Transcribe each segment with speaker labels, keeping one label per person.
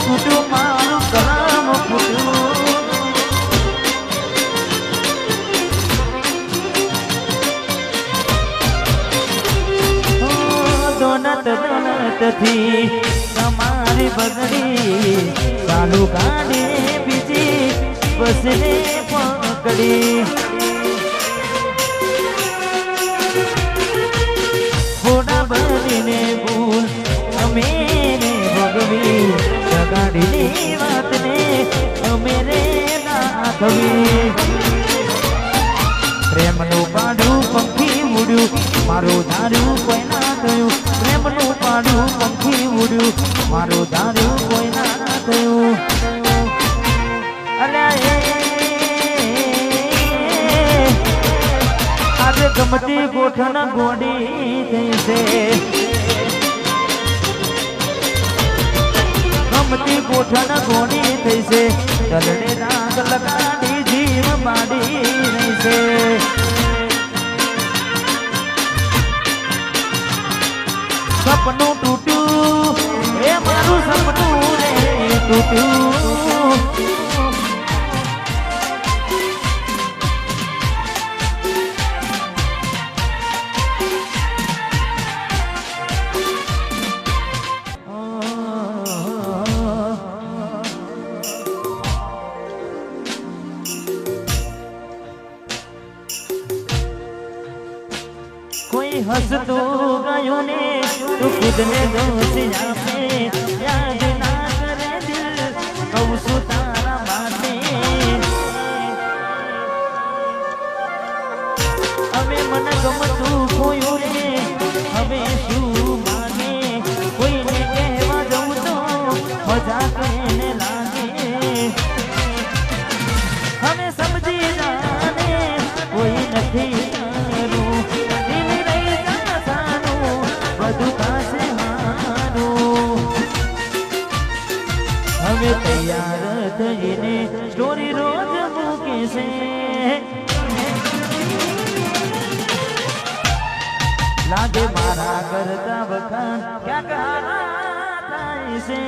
Speaker 1: ફૂટ્યું મારું કલામ ફૂટ્યું દોનત થી તમારી બગડી ચાલુ ગાડી બીજી બસને પકડી ફોડા બનીને ભૂલ અમે ને ભોગવી ગાડીની વાતને અમે રે નાખવી પ્રેમનું પાડું પંખી ઉડ્યું મારું ધાર્યું કોઈ ના થયું પ્રેમનું પાડું પંખી ઉડ્યું મારું ધાર્યું કોઈ ના થયું આજે ગમતી ગોઠણ ગોડી થઈ છે ગમતી ગોઠણ ગોડી થઈ છે ચલડે રાગ લગાડી જીવ બાડી રહી છે સપનું તૂટ્યું એ મારું સપનું રે તૂટ્યું કોઈ હસતું ગયું ને તું ખુદને દોષ આપે યાદ ના કરે દિલ કહું છું તારા માટે હવે મને ગમતું ખોયું રે હવે શું માગે કોઈને કહેવા જવું તો મજા કહીને લાગે હવે સમજી જાને કોઈ નથી હવે તૈયાર થઈને સ્ટોરી રોજ મૂકે છે લાગે મારા કરતા વખાણ ક્યાંક થાય છે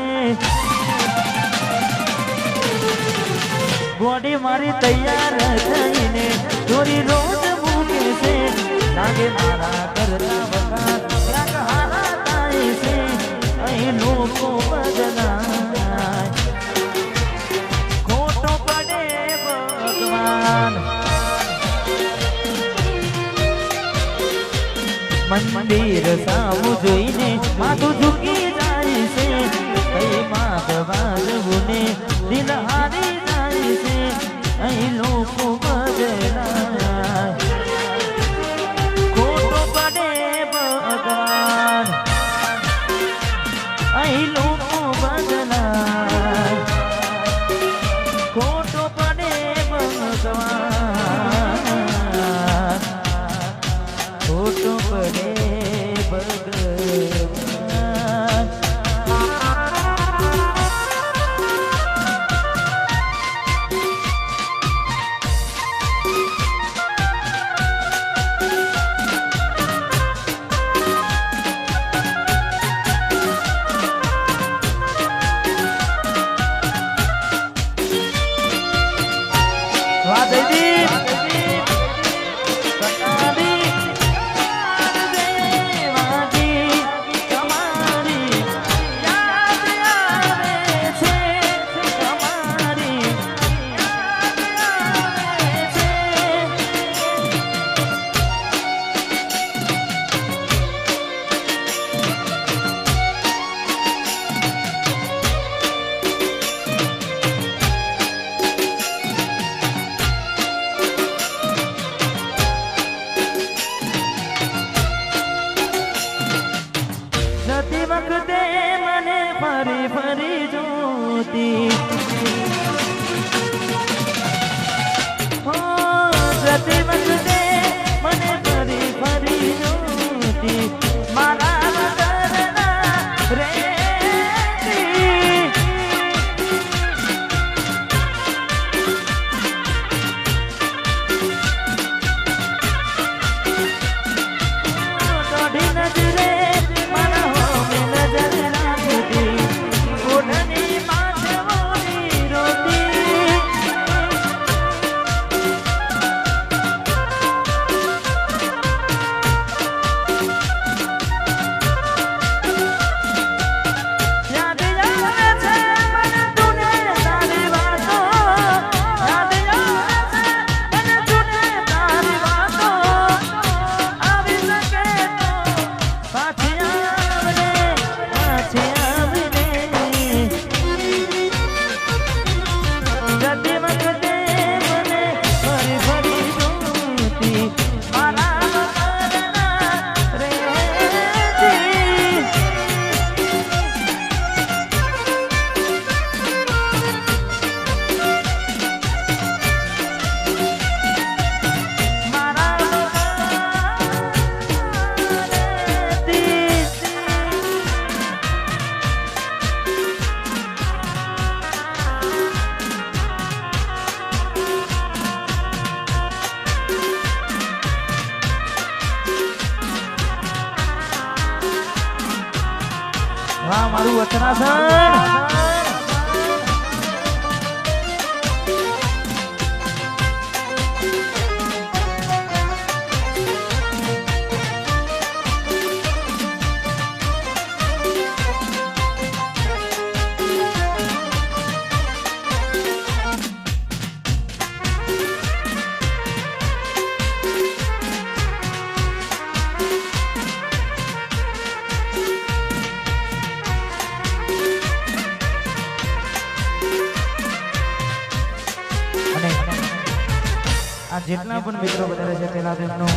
Speaker 1: બોડી મારી તૈયાર થઈને સ્ટોરી રોજ મૂકે છે લાગે મારા કરતા વખાણ ક્યાંક થાય છે અહીં લોકો બદલા મંદિર સામું જોઈને માથું ઝૂકી જાય છે કઈ માથ વાળવું ને દિલ હારી જાય છે અહીં લોકો બદલાય ખોટો પડે ભગવાન અહીં લોકો બદલાય ખોટો પડે ભગવાન ખોટો પડે વખતે મને ફરી ફરી જોતી જતી વખતે મને ફરી ફરી જોતી મારા ઘરના રે નજરે મારા હોમે નજર રાખતી ઓઢની માં વાહ મારું વચનાસન જેટલા પણ મિત્રો વધારે છે તેના તેમનો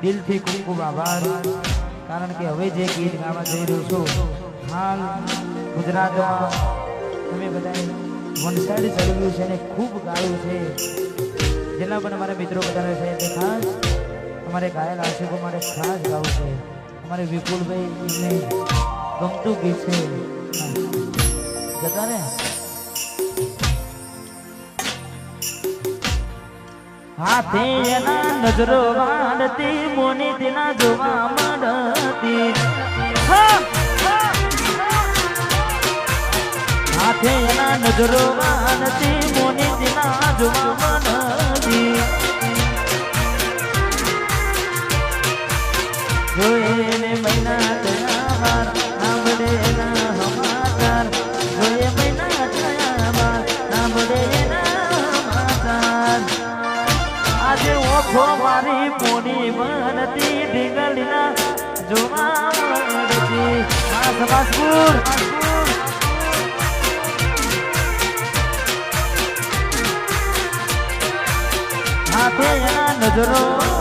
Speaker 1: દિલથી ખૂબ ખૂબ આભાર કારણ કે હવે જે ગીત ગાવા જઈ રહ્યો છું હાલ ગુજરાતમાં તમે બધા વન સાઈડ ચડવ્યું છે અને ખૂબ ગાયું છે જેટલા પણ અમારા મિત્રો વધારે છે તે ખાસ અમારે ગાયલ આશિકો મારે ખાસ ગાવું છે અમારે વિપુલભાઈ એમને ગમતું ગીત છે જતા ને હાથે એના નજરો વાળતી મોની તેના જોવા મળતી હાથે એના નજરો વાળતી મોની તેના જોવા મળતી જોયે ને મહિના થયા બાર સાંભળે એના સમાચાર જોયે મહિના થયા બાર સાંભળે એના સમાચાર આજે ઓખો મારી મોની બનતી ઢીંગલીના જોવા મળતી આ સબાસપુર હાથે એના નજરો